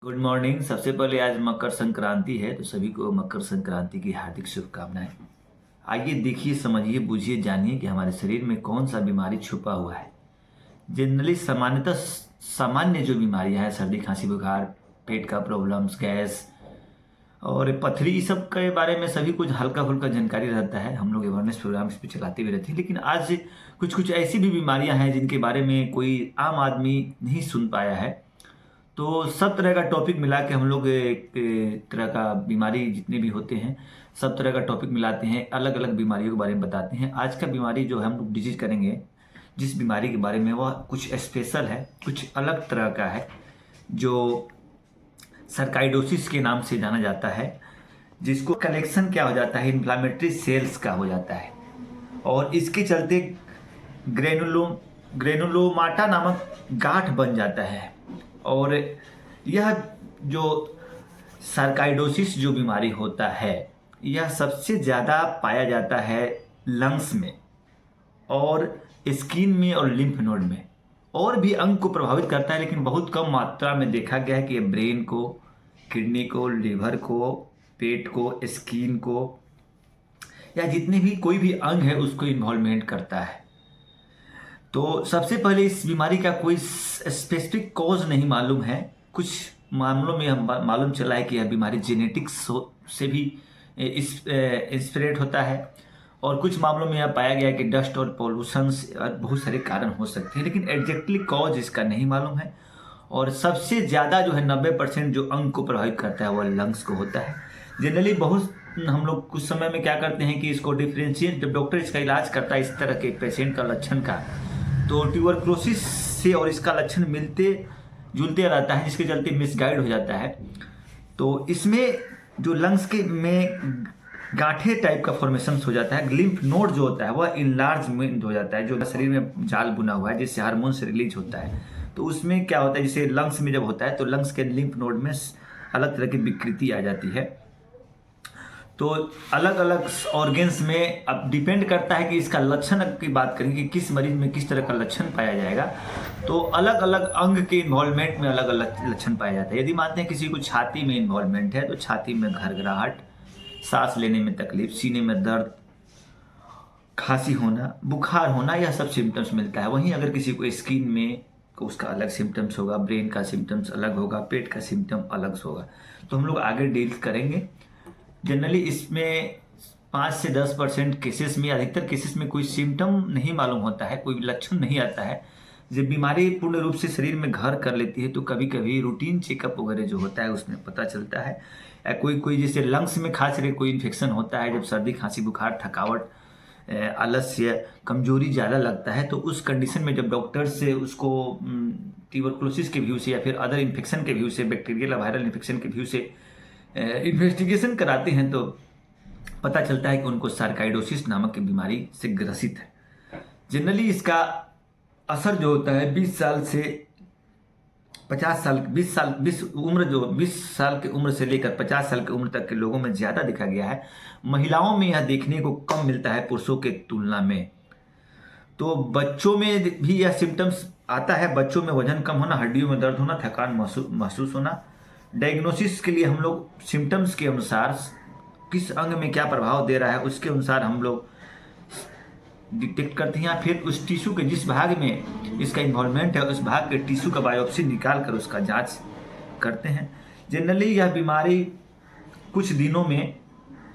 Good morning. सबसे पहले आज मकर संक्रांति है तो सभी को मकर संक्रांति की हार्दिक शुभकामनाएं। आइए देखिए, समझिए, बूझिए, जानिए कि हमारे शरीर में कौन सा बीमारी छुपा हुआ है। जनरली सामान्यतः सामान्य जो बीमारियां हैं, सर्दी खांसी बुखार, पेट का प्रॉब्लम्स, गैस और पथरी, इस सब के बारे में सभी कुछ हल्का फुल्का जानकारी रहता है। हम लोग अवेयरनेस प्रोग्राम इस पर चलाते भी रहते हैं। लेकिन आज कुछ कुछ ऐसी भी बीमारियां हैं जिनके बारे में कोई आम आदमी नहीं सुन पाया है। तो सब तरह का टॉपिक मिला के हम लोग एक तरह का बीमारी जितने भी होते हैं सब तरह का टॉपिक मिलाते हैं, अलग अलग बीमारियों के बारे में बताते हैं। आज का बीमारी जो हम लोग डिजीज करेंगे, जिस बीमारी के बारे में, वह कुछ स्पेशल है, कुछ अलग तरह का है, जो सरकाइडोसिस के नाम से जाना जाता है। जिसको कलेक्शन क्या हो जाता है, इन्फ्लामेटरी सेल्स का हो जाता है और इसके चलते ग्रेनुलोमाटा नामक गांठ बन जाता है। और यह जो सार्काइडोसिस जो बीमारी होता है, यह सबसे ज़्यादा पाया जाता है लंग्स में और स्किन में और लिम्फ नोड में। और भी अंग को प्रभावित करता है, लेकिन बहुत कम मात्रा में देखा गया है कि ये ब्रेन को, किडनी को, लिवर को, पेट को, स्किन को, या जितने भी कोई भी अंग है उसको इन्वॉल्वमेंट करता है। तो सबसे पहले इस बीमारी का कोई स्पेसिफिक कॉज नहीं मालूम है। कुछ मामलों में हम मालूम चला है कि यह बीमारी जेनेटिक्स से भी इंस्पिरेट होता है और कुछ मामलों में यह पाया गया कि डस्ट और पॉल्यूशन और बहुत सारे कारण हो सकते हैं, लेकिन एग्जैक्टली कॉज इसका नहीं मालूम है। और सबसे ज़्यादा जो है 90% जो अंग को प्रभावित करता है वह लंग्स को होता है। जनरली बहुत हम लोग कुछ समय में क्या करते हैं कि इसको डिफ्रेंशिएट, जब डॉक्टर इसका इलाज करता है इस तरह के पेशेंट का लक्षण का, तो ट्यूबरक्लोसिस से और इसका लक्षण मिलते जुलते रहता है, जिसके चलते मिसगाइड हो जाता है। तो इसमें जो लंग्स के में गांठे टाइप का फॉर्मेशन हो जाता है। लिम्फ नोड जो होता है वह इनलार्जमेंट हो जाता है, जो शरीर में जाल बुना हुआ है जिससे हार्मोन से रिलीज होता है। तो उसमें क्या होता है, जैसे लंग्स में जब होता है तो लंग्स के लिम्फ नोड में अलग तरह की विकृति आ जाती है। तो अलग अलग ऑर्गेन्स में अब डिपेंड करता है कि इसका लक्षण की बात करें कि किस मरीज में किस तरह का लक्षण पाया जाएगा। तो अलग अलग अंग के इन्वॉल्वमेंट में अलग अलग लक्षण पाया जाता है। यदि मानते हैं किसी को छाती में इन्वॉल्वमेंट है तो छाती में घरघराहट, सांस लेने में तकलीफ, सीने में दर्द, खांसी होना, बुखार होना, यह सब सिम्टम्स मिलता है। वहीं अगर किसी को स्किन में तो उसका अलग सिम्टम्स होगा, ब्रेन का सिम्टम्स अलग होगा, पेट का सिम्टम अलग होगा। तो हम लोग आगे डील करेंगे। जनरली इसमें 5 से 10% केसेस में, अधिकतर केसेस में कोई सिम्टम नहीं मालूम होता है, कोई लक्षण नहीं आता है। जब बीमारी पूर्ण रूप से शरीर में घर कर लेती है तो कभी कभी रूटीन चेकअप वगैरह जो होता है उसमें पता चलता है। या कोई जैसे लंग्स में खास करके कोई इन्फेक्शन होता है, जब सर्दी खांसी बुखार, थकावट, आलस्य, कमजोरी ज़्यादा लगता है, तो उस कंडीशन में जब डॉक्टर से उसको ट्यूबरक्लोसिस के व्यू से या फिर अदर इन्फेक्शन के व्यू से, बैक्टीरियल वायरल इन्फेक्शन के व्यू से इन्वेस्टिगेशन कराते हैं तो पता चलता है कि उनको सार्काइडोसिस नामक की बीमारी से ग्रसित है। जनरली इसका असर जो होता है 20 साल से 50 साल, 20 साल की उम्र से लेकर 50 साल की उम्र तक के लोगों में ज़्यादा देखा गया है। महिलाओं में यह देखने को कम मिलता है पुरुषों के तुलना में। तो बच्चों में भी यह सिम्टम्स आता है। बच्चों में वजन कम होना, हड्डियों में दर्द होना, थकान महसूस होना। डायग्नोसिस के लिए हम लोग सिम्टम्स के अनुसार किस अंग में क्या प्रभाव दे रहा है उसके अनुसार हम लोग डिटेक्ट करते हैं। फिर उस टिश्यू के जिस भाग में इसका इन्वॉल्वमेंट है उस भाग के टिश्यू का बायोप्सी निकाल कर उसका जांच करते हैं। जनरली यह बीमारी कुछ दिनों में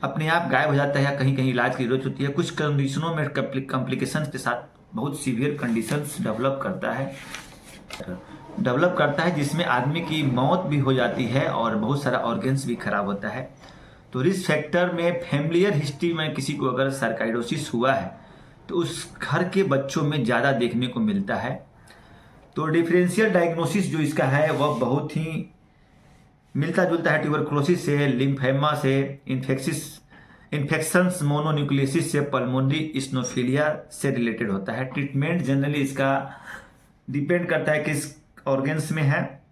अपने आप गायब हो जाता है या कहीं कहीं इलाज की जरूरत होती है। कुछ कंडीशनों में कॉम्प्लिकेशंस के साथ बहुत सीवियर कंडीशंस डेवलप करता है जिसमें आदमी की मौत भी हो जाती है और बहुत सारा ऑर्गन्स भी खराब होता है। तो रिस्क फैक्टर में फैमिलियर हिस्ट्री में किसी को अगर सार्काइडोसिस हुआ है तो उस घर के बच्चों में ज़्यादा देखने को मिलता है। तो डिफरेंशियल डायग्नोसिस जो इसका है वह बहुत ही मिलता जुलता है ट्यूबरक्लोसिस से, लिम्फेमा से, इन्फेक्शंस मोनोन्यूक्लियोसिस से, पल्मोनरी इस्नोफिलिया से रिलेटेड होता है। ट्रीटमेंट जनरली इसका डिपेंड करता है किस ऑर्गेन्स में है।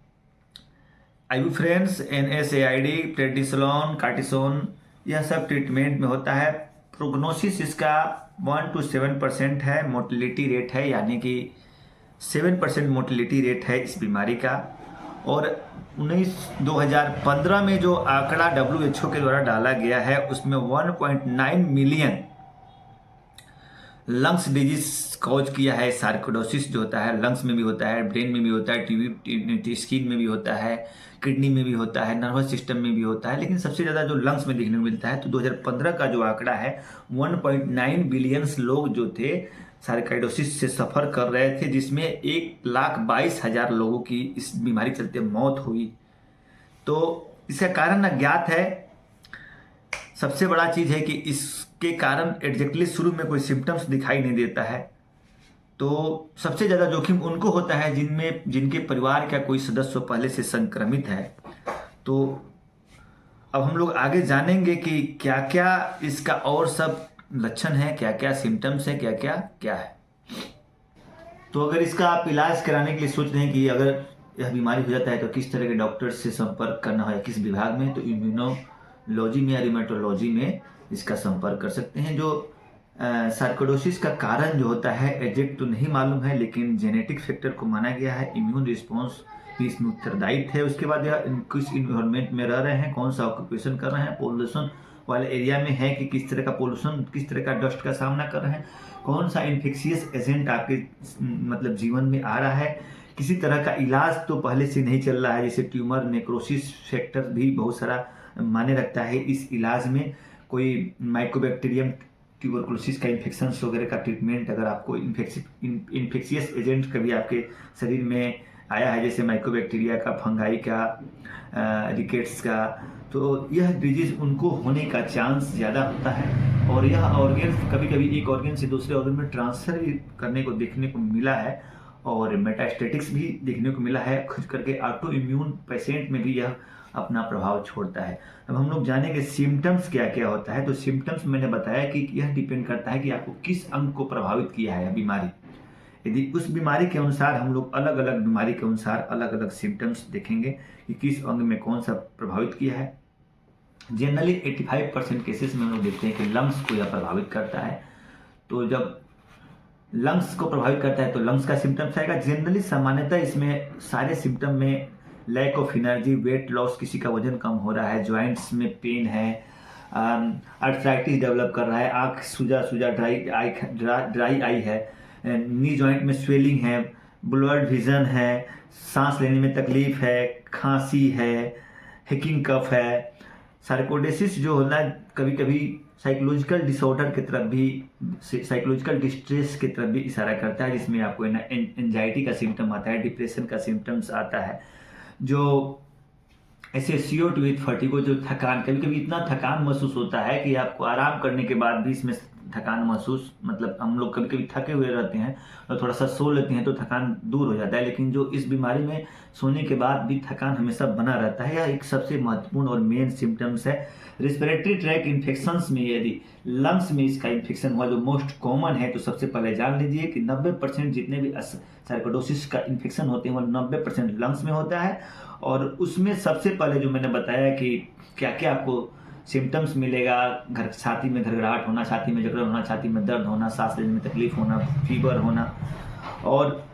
आइबुप्रोफेन, NSAID, प्रेडिसोलोन, कार्टिसोन, यह सब ट्रीटमेंट में होता है। प्रोग्नोसिस इसका 1 to 7% है। मोर्टेलिटी रेट है, यानी कि 7% मोर्टेलिटी रेट है इस बीमारी का। और 2015 में जो आंकड़ा WHO के द्वारा डाला गया है उसमें 1.9 मिलियन लंग्स डिजीज कॉज किया है। सार्कोइडोसिस जो होता है लंग्स में भी होता है, ब्रेन में भी होता है, टीवी स्किन में भी होता है, किडनी में भी होता है, नर्वस सिस्टम में भी होता है, लेकिन सबसे ज़्यादा जो लंग्स में देखने को मिलता है। तो 2015 का जो आंकड़ा है 1.9 बिलियंस लोग जो थे सार्कोइडोसिस से सफ़र कर रहे थे, जिसमें 1,22,000 लोगों की इस बीमारी चलते मौत हुई। तो इसका कारण अज्ञात है। सबसे बड़ा चीज़ है कि इसके कारण एग्जैक्टली शुरू में कोई सिम्टम्स दिखाई नहीं देता है। तो सबसे ज़्यादा जोखिम उनको होता है जिनके परिवार का कोई सदस्य पहले से संक्रमित है। तो अब हम लोग आगे जानेंगे कि क्या क्या इसका और सब लक्षण है, क्या क्या सिम्टम्स है, क्या है। तो अगर इसका आप इलाज कराने के लिए सोच रहे हैं कि अगर यह बीमारी हो जाता है तो किस तरह के डॉक्टर से संपर्क करना है, किस विभाग में, तो इम्यूनोलॉजी में या रिमेटोलॉजी में इसका संपर्क कर सकते हैं। जो सार्कोइडोसिस का कारण जो होता है एग्जैक्ट तो नहीं मालूम है, लेकिन जेनेटिक फैक्टर को माना गया है। इम्यून रिस्पॉन्स भी इसमें उत्तरदायित्व है। उसके बाद यह किस इन्वायरमेंट में रह रहे हैं, कौन सा ऑक्यूपेशन कर रहे हैं, पोल्यूशन वाले एरिया में है कि किस तरह का पोल्यूशन, किस तरह का डस्ट का सामना कर रहे हैं, कौन सा इन्फेक्शियस एजेंट आपके मतलब जीवन में आ रहा है, किसी तरह का इलाज तो पहले से नहीं चल रहा है, जैसे ट्यूमर नेक्रोसिस फैक्टर भी बहुत सारा माने रखता है इस इलाज में। कोई माइकोबैक्टीरियम ट्यूबरकुलोसिस का इन्फेक्शन वगैरह का ट्रीटमेंट, अगर आपको इन्फेक्शियस एजेंट कभी आपके शरीर में आया है, जैसे माइकोबैक्टीरिया का, फंगाई का, रिकेट्स का, तो यह डिजीज उनको होने का चांस ज़्यादा होता है। और यह ऑर्गन कभी कभी एक ऑर्गन से दूसरे ऑर्गन में ट्रांसफर भी करने को देखने को मिला है, और मेटास्टेटिक्स भी देखने को मिला है। खुद करके ऑटो इम्यून पेशेंट में भी यह अपना प्रभाव छोड़ता है। अब हम लोग जानेंगे सिम्टम्स क्या क्या होता है। तो सिम्टम्स मैंने बताया कि यह डिपेंड करता है कि आपको किस अंग को प्रभावित किया है बीमारी। यदि उस बीमारी के अनुसार हम लोग अलग अलग बीमारी के अनुसार अलग अलग सिम्टम्स देखेंगे कि किस अंग में कौन सा प्रभावित किया है। जनरली 85% केसेस में हम लोग देखते हैं कि लंग्स को यह प्रभावित करता है। तो जब लंग्स को प्रभावित करता है तो लंग्स का सिम्टम्स आएगा। जनरली सामान्यतः इसमें सारे सिम्टम में lack of energy, weight loss, किसी का वजन कम हो रहा है, जॉइंट्स में पेन है, आर्थराइटिस डेवलप कर रहा है, आँख सूजा ड्राई आई है, नी जॉइंट में स्वेलिंग है, ब्लर्ड विजन है, सांस लेने में तकलीफ है, खांसी है, हिकिंग कफ है। सार्कोइडोसिस जो होना कभी कभी साइकोलॉजिकल डिसऑर्डर की तरफ भी, साइकोलॉजिकल डिस्ट्रेस की तरफ भी इशारा करता है, जिसमें आपको एंजाइटी का सिम्टम आता है, डिप्रेशन का सिम्टम्स आता है, जो एसोसिएट विथ फटीगो, जो थकान, कभी कभी इतना थकान महसूस होता है कि आपको आराम करने के बाद भी इसमें थकान महसूस, मतलब हम लोग कभी कभी थके हुए रहते हैं और थोड़ा सा सो लेते हैं तो थकान दूर हो जाता है, लेकिन जो इस बीमारी में सोने के बाद भी थकान हमेशा बना रहता है, यह एक सबसे महत्वपूर्ण और मेन सिम्टम्स है। रिस्पिरेटरी ट्रैक इन्फेक्शंस में यदि लंग्स में इसका इन्फेक्शन हुआ, जो मोस्ट कॉमन है, तो सबसे पहले जान लीजिए कि 90% जितने भी सार्कोइडोसिस का इन्फेक्शन होते हैं वो 90% लंग्स में होता है। और उसमें सबसे पहले जो मैंने बताया कि क्या क्या आपको सिम्टम्स मिलेगा, छाती में घरघराहट होना, छाती में जकड़न होना, छाती में दर्द होना, सांस लेने में तकलीफ होना, फीवर होना। और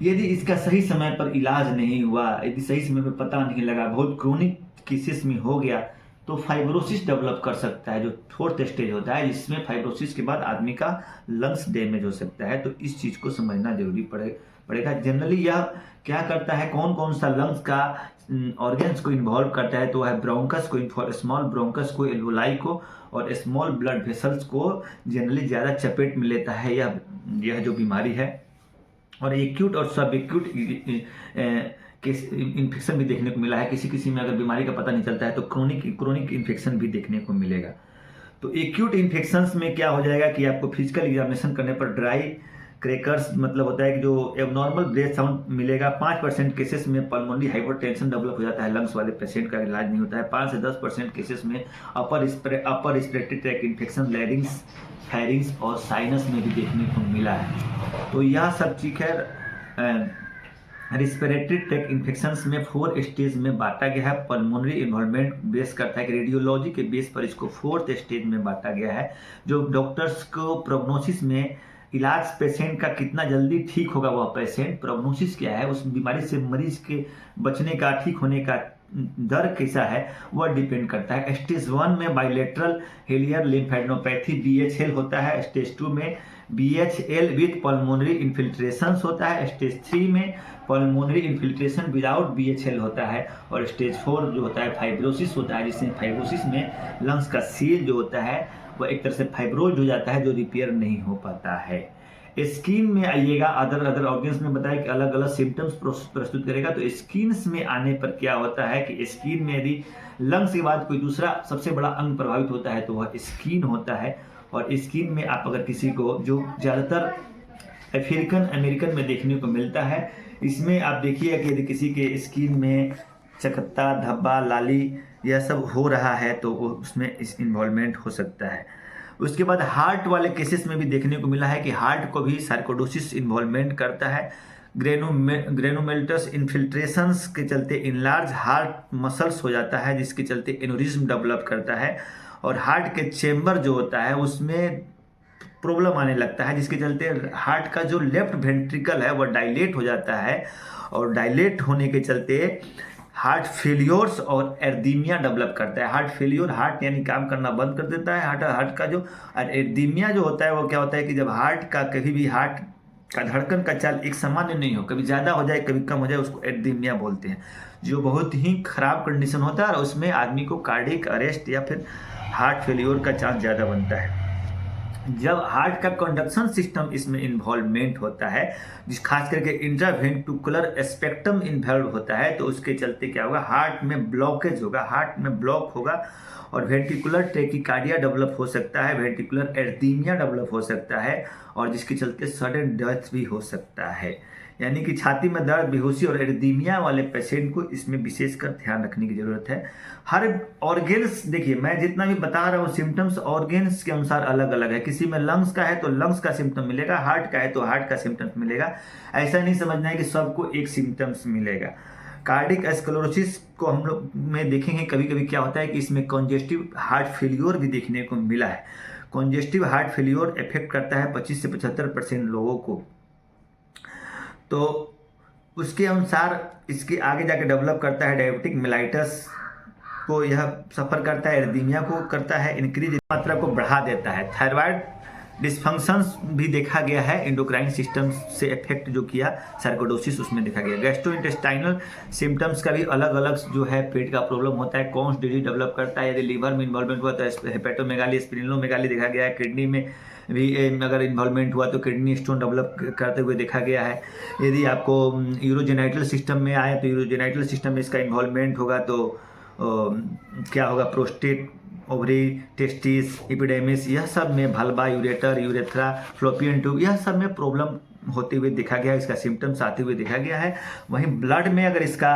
यदि इसका सही समय पर इलाज नहीं हुआ, यदि सही समय पर पता नहीं लगा, बहुत क्रोनिक केसेस में हो गया, तो फाइब्रोसिस डेवलप कर सकता है, जो फोर्थ स्टेज होता है, जिसमें फाइब्रोसिस के बाद आदमी का लंग्स डैमेज हो सकता है। तो इस चीज़ को समझना जरूरी पड़ेगा। जनरली यह क्या करता है, कौन कौन सा लंग्स का ऑर्गन्स को इन्वॉल्व करता है, तो है ब्रोंकस को, स्मॉल ब्रोंकस को, एल्वोलाई को और स्मॉल ब्लड वेसल्स को जनरली ज़्यादा चपेट में लेता है यह जो बीमारी है। और एक्यूट और सब एक्यूट इन्फेक्शन भी देखने को मिला है। किसी किसी में अगर बीमारी का पता नहीं चलता है तो क्रोनिक इन्फेक्शन भी देखने को मिलेगा। तो एक्यूट इन्फेक्शंस में क्या हो जाएगा कि आपको फिजिकल एग्जामिनेशन करने पर ड्राई क्रैकर्स, मतलब होता है कि जो एबनॉर्मल ब्रेथ साउंड मिलेगा। 5% केसेस में पल्मोनरी हाइपरटेंशन डेवलप हो जाता है, लंग्स वाले पेशेंट का इलाज नहीं होता है। 5 से 10% केसेस में upper respiratory tract infection लैरिंग्स, pharynx और साइनस में भी देखने को मिला है। तो यह सब चीज़ है। रिस्पिरेटरी ट्रैक इन्फेक्शंस में 4 स्टेज में बांटा गया है। पल्मोनरी इन्वॉल्वमेंट बेस करता है कि रेडियोलॉजी के बेस पर इसको 4th स्टेज में बांटा गया है, जो डॉक्टर्स को प्रोग्नोसिस में इलाज पेशेंट का कितना जल्दी ठीक होगा वह पेशेंट, प्रोग्नोसिस क्या है, उस बीमारी से मरीज के बचने का, ठीक होने का दर कैसा है, वह डिपेंड करता है। स्टेज 1 में बाइलेटरल हेलियर लिम्फेडेनोपैथी BHL होता है। स्टेज 2 में BHL विथ पल्मोनरी इन्फिल्ट्रेशंस होता है। स्टेज 3 में पल्मोनरी इन्फिल्ट्रेशन विदाउट BHL होता है। और स्टेज 4 जो होता है फाइब्रोसिस होता है, जिसमें फाइब्रोसिस में लंग्स का सील जो होता है वह एक तरह से फाइब्रोज हो जाता है, जो रिपेयर नहीं हो पाता है। स्किन में आइएगा, अदर ऑर्गन्स में बताया कि अलग अलग सिम्टम्स प्रस्तुत करेगा। तो स्किन में आने पर क्या होता है कि स्किन में यदि लंग्स के बाद कोई दूसरा सबसे बड़ा अंग प्रभावित होता है तो वह स्किन होता है। और स्किन में आप अगर किसी को, जो ज़्यादातर अफ्रीकन अमेरिकन में देखने को मिलता है, इसमें आप देखिए कि यदि किसी के स्किन में चकत्ता, धब्बा, लाली यह सब हो रहा है तो उसमें इस इन्वॉल्वमेंट हो सकता है। उसके बाद हार्ट वाले केसेस में भी देखने को मिला है कि हार्ट को भी सार्कोइडोसिस इन्वॉल्वमेंट करता है। ग्रेनुलोमेटस इन्फिल्ट्रेशंस के चलते इनलार्ज हार्ट मसल्स हो जाता है, जिसके चलते एन्यूरिज्म डेवलप करता है। और हार्ट के चेम्बर जो होता है उसमें प्रॉब्लम आने लगता है, जिसके चलते हार्ट का जो लेफ्ट वेंट्रिकल है वह डायलेट हो जाता है। और डायलेट होने के चलते हार्ट फेलियोर्स और एर्दीमिया डेवलप करता है। हार्ट फेलियोर, हार्ट यानी काम करना बंद कर देता है हार्ट का जो, और एर्दीमिया जो होता है वो क्या होता है कि जब हार्ट का कभी भी हार्ट का धड़कन का चाल एक सामान्य नहीं हो, कभी ज़्यादा हो जाए कभी कम हो जाए, उसको एर्दीमिया बोलते हैं, जो बहुत ही खराब कंडीशन होता है और उसमें आदमी को कार्डियक अरेस्ट या फिर हार्ट फेलियोर का चांस ज़्यादा बनता है। जब हार्ट का कंडक्शन सिस्टम इसमें इन्वॉल्वमेंट होता है, जिस खास करके इंट्रावेंट्रिकुलर स्पेक्ट्रम इन्वॉल्व होता है, तो उसके चलते क्या होगा, हार्ट में ब्लॉकेज होगा, हार्ट में ब्लॉक होगा और वेंट्रिकुलर टेकिकार्डिया डेवलप हो सकता है, वेंट्रिकुलर एर्दीमिया डेवलप हो सकता है और जिसके चलते सडन डेथ भी हो सकता है। यानी कि छाती में दर्द, बेहोशी और एर्दीमिया वाले पेशेंट को इसमें विशेषकर ध्यान रखने की जरूरत है। हर ऑर्गेन्स, देखिए मैं जितना भी बता रहा हूँ सिम्टम्स ऑर्गेन्स के अनुसार अलग अलग है। किसी में लंग्स का है तो लंग्स का सिम्टम मिलेगा, हार्ट का है तो हार्ट का सिम्टम्स मिलेगा। ऐसा नहीं समझना है कि सबको एक सिम्टम्स मिलेगा। कार्डिक स्क्लेरोसिस को हम लोग में देखेंगे कभी कभी क्या होता है कि इसमें कंजेस्टिव हार्ट फेलियोर भी देखने को मिला है। कंजेस्टिव हार्ट फेलियोर इफेक्ट करता है 25 से 75% लोगों को। तो उसके अनुसार इसके आगे जाके डेवलप करता है डायबिटिक मेलाइटस को, यह सफ़र करता है, एर्दीमिया को करता है, इंक्रीज मात्रा को बढ़ा देता है। थायराइड डिस्फंक्शंस भी देखा गया है, एंडोक्राइन सिस्टम से इफेक्ट जो किया सार्कोइडोसिस उसमें देखा गया। गैस्ट्रोइंटेस्टाइनल सिम्टम्स का भी अलग अलग जो है, पेट का प्रॉब्लम होता है, कॉन्स डिजीज डेवलप करता है। यदि लीवर में इन्वॉल्वमेंट हुआ तो हेपेटोमेगाली, स्प्लीनोमेगाली देखा गया है। किडनी में भी अगर इन्वॉल्वमेंट हुआ तो किडनी स्टोन डेवलप करते हुए देखा गया है। यदि आपको यूरोजेनाइटल सिस्टम में आया तो यूरोजेनाइटल सिस्टम में इसका इन्वॉल्वमेंट होगा तो क्या होगा, प्रोस्टेट, ओवरी, टेस्टिस, एपिडेमिस, यह सब में भल्बा, यूरेटर, यूरेथ्रा, फ्लोपियन ट्यूब, यह सब में प्रॉब्लम होते हुए देखा गया है, इसका सिम्टम्स आते हुए देखा गया है। वहीं ब्लड में अगर इसका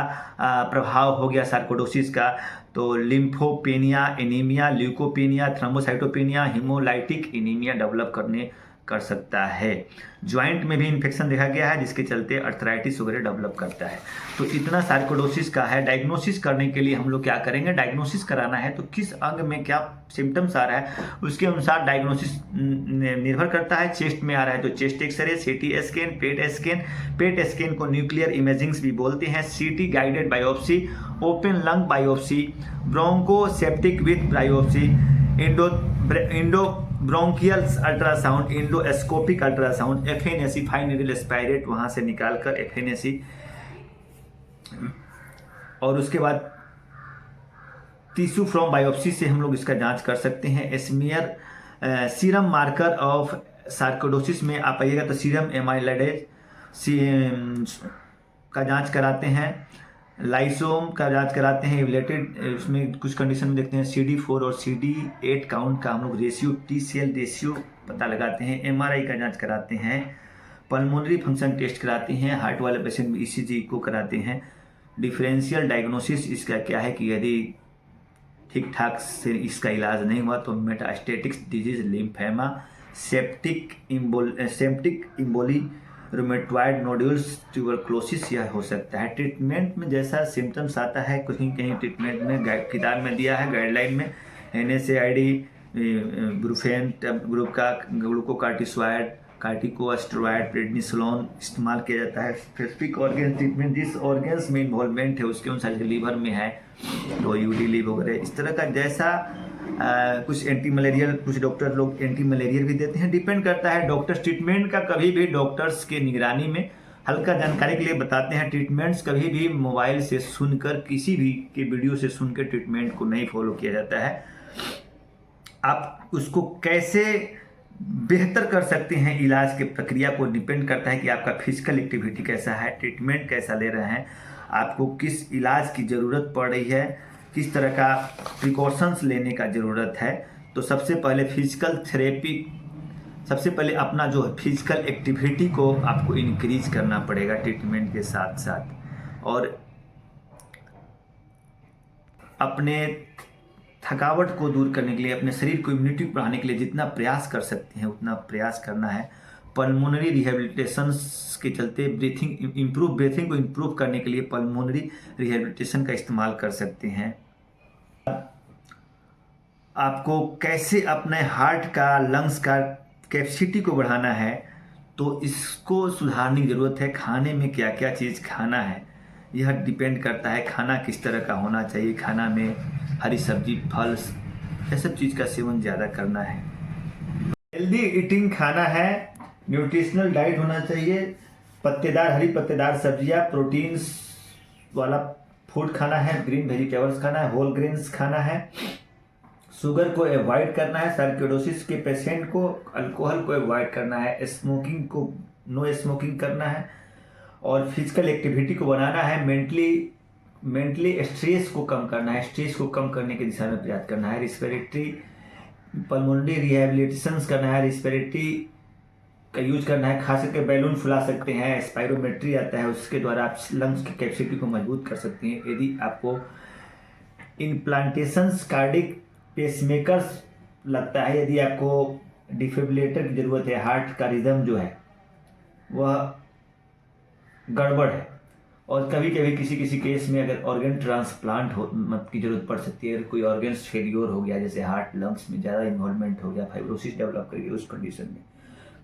प्रभाव हो गया सार्कोइडोसिस का तो lymphopenia, anaemia, leukopenia, thrombocytopenia, haemolytic anaemia develop कर सकता है। ज्वाइंट में भी इन्फेक्शन देखा गया है, जिसके चलते अर्थराइटिस वगैरह डेवलप करता है। तो इतना सार्कोइडोसिस का है। डायग्नोसिस करने के लिए हम लोग क्या करेंगे, डायग्नोसिस कराना है तो किस अंग में क्या सिम्टम्स आ रहा है उसके अनुसार डायग्नोसिस निर्भर करता है। चेस्ट में आ रहा है तो chest x-ray, CT scan, PET scan को न्यूक्लियर इमेजिंग्स भी बोलते हैं। CT guided biopsy, open lung biopsy, bronchoscopic with biopsy, endobronchial ultrasound, endoscopic ultrasound, FNAC, fine needle aspirate वहाँ से निकालकर एफएनएसी, और उसके बाद टिश्यू फ्रॉम बायोप्सी से हम लोग इसका जांच कर सकते हैं। Smear serum marker of sarcoidosis में आप आइएगा तो सीरम एमाइलेडेज का जांच कराते हैं, लाइसोम का जांच कराते हैं, रिलेटेड उसमें कुछ कंडीशन में देखते हैं CD4 और CD8 काउंट का हम लोग रेशियो, टी सेल रेशियो पता लगाते हैं, MRI का जांच कराते हैं, पल्मोनरी फंक्शन टेस्ट कराते हैं, हार्ट वाले पेशेंट में ECG को कराते हैं। डिफरेंशियल डायग्नोसिस इसका क्या है कि यदि ठीक ठाक से इसका इलाज नहीं हुआ तो metastatic disease, lymphoma, septic emboli, rheumatoid nodules, tuberculosis यह हो सकता है। ट्रीटमेंट में जैसा सिम्टम्स आता है कहीं कहीं ट्रीटमेंट में किताब में दिया है, गाइडलाइन में NSAID, ब्रूफेन ग्रुप का ग्लूकोकार्टिसोइड, कार्टिकोस्टेरॉइड, प्रेडनिसोलोन इस्तेमाल किया जाता है। स्पेसिफिक ऑर्गन ट्रीटमेंट, जिस ऑर्गन्स में इन्वॉल्वमेंट है उसके अनुसार, जो लीवर में है तो यूडी लीव वगैरह इस तरह का, जैसा कुछ एंटी मलेरियल, कुछ डॉक्टर लोग एंटी मलेरियल भी देते हैं, डिपेंड करता है डॉक्टर्स ट्रीटमेंट का। कभी भी डॉक्टर्स के निगरानी में हल्का जानकारी के लिए बताते हैं, ट्रीटमेंट्स कभी भी मोबाइल से सुनकर, किसी भी के वीडियो से सुनकर ट्रीटमेंट को नहीं फॉलो किया जाता है। आप उसको कैसे बेहतर कर सकते हैं, इलाज के प्रक्रिया को डिपेंड करता है कि आपका फिजिकल एक्टिविटी कैसा है, ट्रीटमेंट कैसा ले रहे हैं, आपको किस इलाज की ज़रूरत पड़ रही है, किस तरह का प्रिकॉशंस लेने का ज़रूरत है। तो सबसे पहले फिजिकल थेरेपी, सबसे पहले अपना जो फिजिकल एक्टिविटी को आपको इंक्रीज करना पड़ेगा ट्रीटमेंट के साथ साथ, और अपने थकावट को दूर करने के लिए, अपने शरीर को इम्यूनिटी बढ़ाने के लिए जितना प्रयास कर सकते हैं उतना प्रयास करना है। पल्मोनरी रिहेबिलिटेशन के चलते ब्रीथिंग को इम्प्रूव करने के लिए पल्मोनरी रिहेबिलिटेशन का इस्तेमाल कर सकते हैं। आपको कैसे अपने हार्ट का, लंग्स का कैपेसिटी को बढ़ाना है, तो इसको सुधारने की ज़रूरत है। खाने में क्या क्या चीज़ खाना है, यह डिपेंड करता है खाना किस तरह का होना चाहिए। खाना में हरी सब्जी, फल, यह सब चीज़ का सेवन ज़्यादा करना है। हेल्दी ईटिंग खाना है, न्यूट्रिशनल डाइट होना चाहिए, पत्तेदार, हरी पत्तेदार सब्जियां, प्रोटीन्स वाला फूड खाना है, ग्रीन वेजिटेबल्स खाना है, होल ग्रेन्स खाना है, शुगर को अवॉइड करना है, सार्कोइडोसिस के पेशेंट को अल्कोहल को अवॉइड करना है, स्मोकिंग को नो स्मोकिंग करना है, और फिजिकल एक्टिविटी को बनाना है। मेंटली स्ट्रेस को कम करना है, स्ट्रेस को कम करने की दिशा में प्रयास करना है। रिस्पिरेटरी पल्मोनरी रिहेबिलिटेशन करना है, रिस्पिरेटरी का यूज करना है, खास करके बैलून फुला सकते हैं, स्पायरोमेट्री आता है, उसके द्वारा आप लंग्स की कैपेसिटी को मजबूत कर सकते हैं। यदि आपको इम्प्लांटेशंस, कार्डिक पेसमेकर्स लगता है, यदि आपको डिफिब्रिलेटर की ज़रूरत है, हार्ट का रिदम जो है वह गड़बड़ है, और कभी कभी किसी किसी केस में अगर ऑर्गन ट्रांसप्लांट की जरूरत पड़ सकती है। कोई ऑर्गन्स फेलियर हो गया, जैसे हार्ट, लंग्स में ज़्यादा इन्वॉल्वमेंट हो गया, फाइब्रोसिस डेवलप कर गया, उस कंडीशन में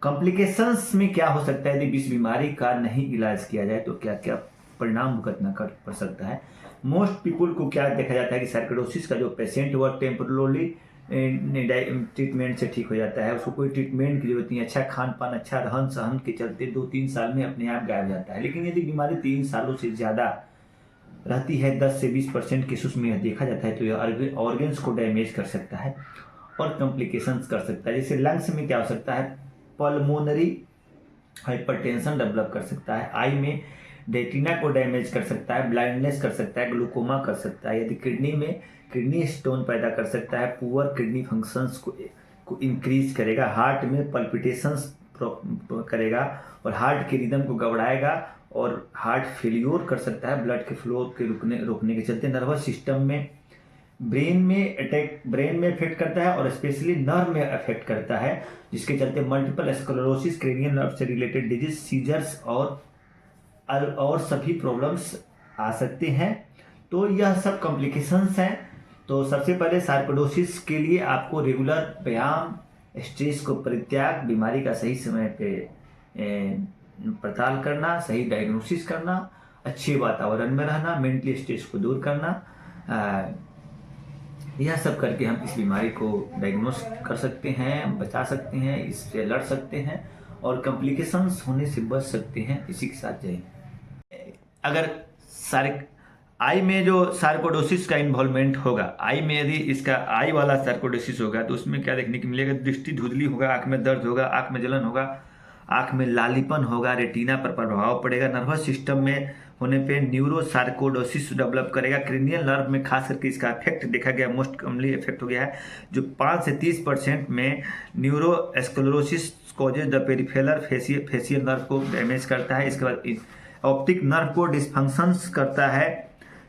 कॉम्प्लिकेशंस में क्या हो सकता है, यदि इस बीमारी का नहीं इलाज किया जाए तो क्या क्या परिणाम भुगतना पड़ सकता है। मोस्ट पीपुल को क्या देखा जाता है कि सार्कोइडोसिस का जो पेशेंट वह टेम्पोरली ट्रीटमेंट से ठीक हो जाता है, उसको कोई ट्रीटमेंट की जरूरत नहीं, अच्छा खान पान, अच्छा रहन सहन के चलते 2-3 साल में अपने आप गायब जाता है। लेकिन यदि बीमारी 3 सालों से ज़्यादा रहती है, 10 से 20% केसेस में देखा जाता है, तो यह ऑर्गन्स को डैमेज कर सकता है और कॉम्प्लिकेशंस कर सकता है। जैसे लंग्स में क्या हो सकता है, पल्मोनरी हाइपरटेंशन डेवलप कर सकता है, आई में रेटिना को डैमेज कर सकता है, ब्लाइंडनेस कर सकता है, ग्लूकोमा कर सकता है, यदि किडनी में किडनी स्टोन पैदा कर सकता है, पुअर किडनी फंक्शंस को इंक्रीज करेगा, हार्ट में पल्पिटेशंस करेगा और हार्ट के रिदम को गड़बड़ाएगा और हार्ट फेलियर कर सकता है, ब्लड के फ्लो के रुकने के चलते। नर्वस सिस्टम में, ब्रेन में इफेक्ट करता है और स्पेशली नर्व में इफेक्ट करता है, जिसके चलते मल्टीपल स्क्लेरोसिस, क्रेनियल नर्व से रिलेटेड डिजीज, सीजर्स और सभी प्रॉब्लम्स आ सकते हैं। तो यह सब कॉम्प्लिकेशंस हैं। तो सबसे पहले सार्कोइडोसिस के लिए आपको रेगुलर व्यायाम, स्ट्रेस को परित्याग, बीमारी का सही समय पे पड़ताल करना, सही डायग्नोसिस करना, अच्छे वातावरण में रहना, मेंटली स्ट्रेस को दूर करना, यह सब करके हम इस बीमारी को डायग्नोस कर सकते हैं, बचा सकते हैं, इससे लड़ सकते हैं और कॉम्प्लिकेशंस होने से बच सकते हैं। इसी के साथ जय। अगर आई में जो सार्कोइडोसिस का इन्वॉल्वमेंट होगा, आई में यदि इसका आई वाला सार्कोइडोसिस होगा तो उसमें क्या देखने को मिलेगा, दृष्टि धुंधली होगा, आँख में दर्द होगा, आँख में जलन होगा, आँख में लालीपन होगा, रेटिना पर प्रभाव पड़ेगा, नर्वस सिस्टम में होने पे न्यूरो सार्कोइडोसिस डेवलप करेगा, क्रेनियल नर्व में खास करके इसका इफेक्ट देखा गया, मोस्ट कॉमनली इफेक्ट हो गया है, जो 5 से 30% में neuro sclerosis causes the peripheral facial nerve को डैमेज करता है। इसके बाद ऑप्टिक नर्व को डिस्फंक्शंस करता है,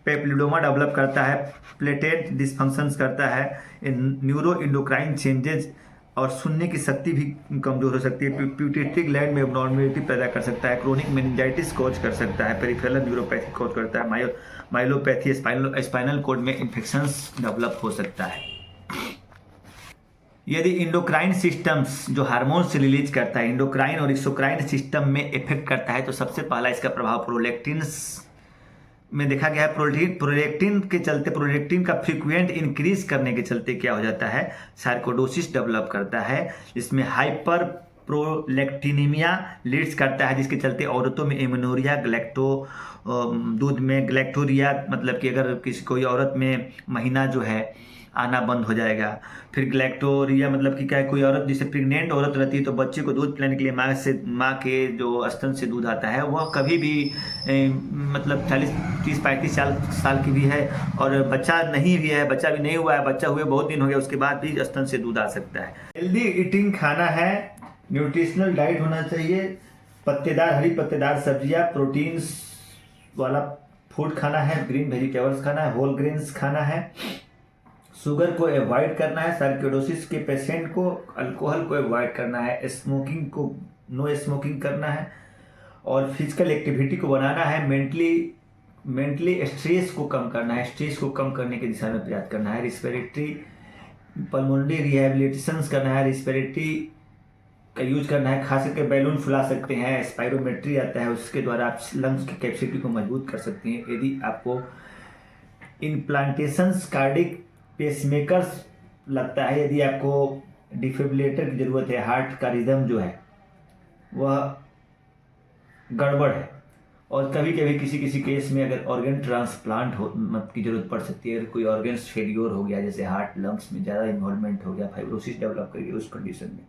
पेप्लिडोमा डेवलप करता है, प्लेटेट डिस्फंक्शंस करता है, न्यूरो इंडोक्राइन चेंजेज और सुनने की शक्ति भी कमजोर हो सकती है, पिट्यूटरी ग्लैंड में एब्नॉर्मलिटी पैदा कर सकता है, क्रोनिक मेनिंजाइटिस कॉज कर सकता है, पेरिफेरल न्यूरोपैथी कॉज करता है, माइलोपैथी, स्पाइनल कॉर्ड में इन्फेक्शंस डेवलप हो सकता है। यदि इंडोक्राइन सिस्टम्स जो हार्मोन्स रिलीज करता है, इंडोक्राइन और एक्सोक्राइन सिस्टम में इफेक्ट करता है, तो सबसे पहला इसका प्रभाव प्रोलैक्टिन्स में देखा गया है। प्रोलैक्टिन के चलते, प्रोलैक्टिन का फ्रीक्वेंट इंक्रीज करने के चलते क्या हो जाता है, सार्कोइडोसिस डेवलप करता है, जिसमें हाइपर प्रोलैक्टिनीमिया लीड्स करता है, जिसके चलते औरतों में एमेनोरिया, दूध में ग्लैक्टोरिया, मतलब कि अगर किसी कोई औरत में महीना जो है आना बंद हो जाएगा। फिर ग्लैक्टोरिया मतलब कि क्या है, कोई औरत जैसे प्रेग्नेंट औरत रहती है तो बच्चे को दूध पिलाने के लिए माँ के जो स्तन से दूध आता है वह कभी भी मतलब 30-35 साल की भी है और बच्चा नहीं भी है, बच्चा भी नहीं हुआ है, बच्चा हुए बहुत दिन हो गया, उसके बाद भी स्तन से दूध आ सकता है। हेल्दी ईटिंग खाना है, न्यूट्रिशनल डाइट होना चाहिए, पत्तेदार हरी पत्तेदार सब्जियाँ, प्रोटीन्स वाला फूड खाना है, ग्रीन वेजिटेबल्स खाना है, होल ग्रेन्स खाना है, शुगर को अवॉइड करना है, सार्कोइडोसिस के पेशेंट को अल्कोहल को अवॉइड करना है, स्मोकिंग को नो स्मोकिंग करना है और फिजिकल एक्टिविटी को बनाना है, मेंटली स्ट्रेस को कम करना है, स्ट्रेस को कम करने की दिशा में प्रयास करना है, रिस्पिरेटरी पल्मोनरी रिहेबिलिटेशन करना है, रिस्पिरेटरी का यूज करना है, खास करके बैलून फुला सकते हैं, स्पायरोमेट्री आता है, उसके द्वारा आप लंग्स की कैपेसिटी को मजबूत कर सकते हैं। यदि आपको इम्प्लांटेशंस कार्डिक पेसमेकर्स लगता है, यदि आपको डिफिब्रिलेटर की ज़रूरत है, हार्ट का रिदम जो है वह गड़बड़ है और कभी कभी किसी केस में अगर ऑर्गन ट्रांसप्लांट की ज़रूरत पड़ सकती है, अगर कोई ऑर्गन्स फेलियर हो गया, जैसे हार्ट लंग्स में ज़्यादा इन्वॉल्वमेंट हो गया, फाइब्रोसिस डेवलप कर गया, उस कंडीशन में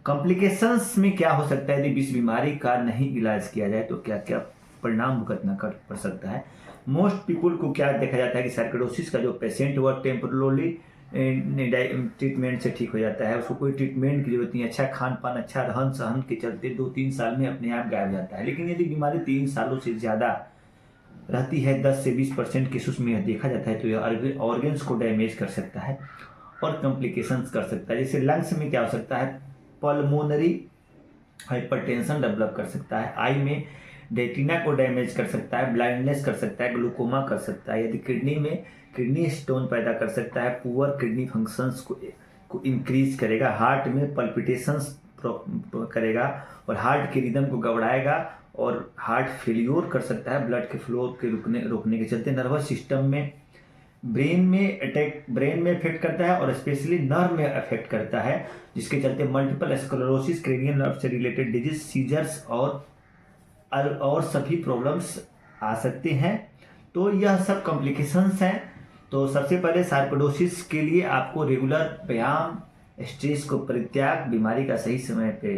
कॉम्प्लिकेशंस में क्या हो सकता है, यदि इस बीमारी का नहीं इलाज किया जाए तो क्या क्या परिणाम भुगतना पड़ सकता है। मोस्ट पीपल को क्या देखा जाता है कि सार्कोइडोसिस का जो पेशेंट वह टेम्पोरली ट्रीटमेंट से ठीक हो जाता है, उसको कोई ट्रीटमेंट की जरूरत नहीं, अच्छा खान पान, अच्छा रहन सहन के चलते 2-3 साल में अपने आप गायब जाता है। लेकिन यदि बीमारी 3 सालों से ज़्यादा रहती है, 10 से 20% केसेस में देखा जाता है, तो यह ऑर्गन्स को डैमेज कर सकता है और कॉम्प्लिकेशंस कर सकता है। जैसे लंग्स में क्या हो सकता है, पल्मोनरी हाइपरटेंशन डेवलप कर सकता है, आई में रेटिना को डैमेज कर सकता है, ब्लाइंडनेस कर सकता है, ग्लूकोमा कर सकता है, यदि किडनी में किडनी स्टोन पैदा कर सकता है, पुअर किडनी फंक्शंस को इंक्रीज करेगा, हार्ट में पल्पिटेशंस करेगा और हार्ट के रिदम को गड़बड़ाएगा और हार्ट फेलियर कर सकता है, ब्लड के फ्लो के रोकने के चलते। नर्वस सिस्टम में ब्रेन में इफेक्ट करता है और स्पेशली नर्व में अफेक्ट करता है, जिसके चलते मल्टीपल स्क्लेरोसिस, क्रेनियल नर्व से रिलेटेड डिजीज, सीजर्स और सभी प्रॉब्लम्स आ सकते हैं। तो यह सब कॉम्प्लिकेशंस हैं। तो सबसे पहले सार्कोइडोसिस के लिए आपको रेगुलर व्यायाम, स्ट्रेस को परित्याग, बीमारी का सही समय पे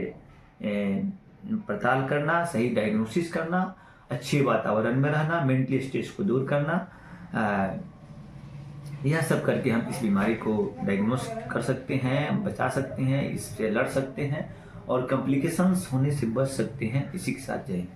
पड़ताल करना, सही डायग्नोसिस करना, अच्छे वातावरण में रहना, मेंटली स्ट्रेस को दूर करना, यह सब करके हम इस बीमारी को डायग्नोस कर सकते हैं, बचा सकते हैं, इससे लड़ सकते हैं और कॉम्प्लिकेशंस होने से बच सकते हैं। इसी के साथ जय हिंद।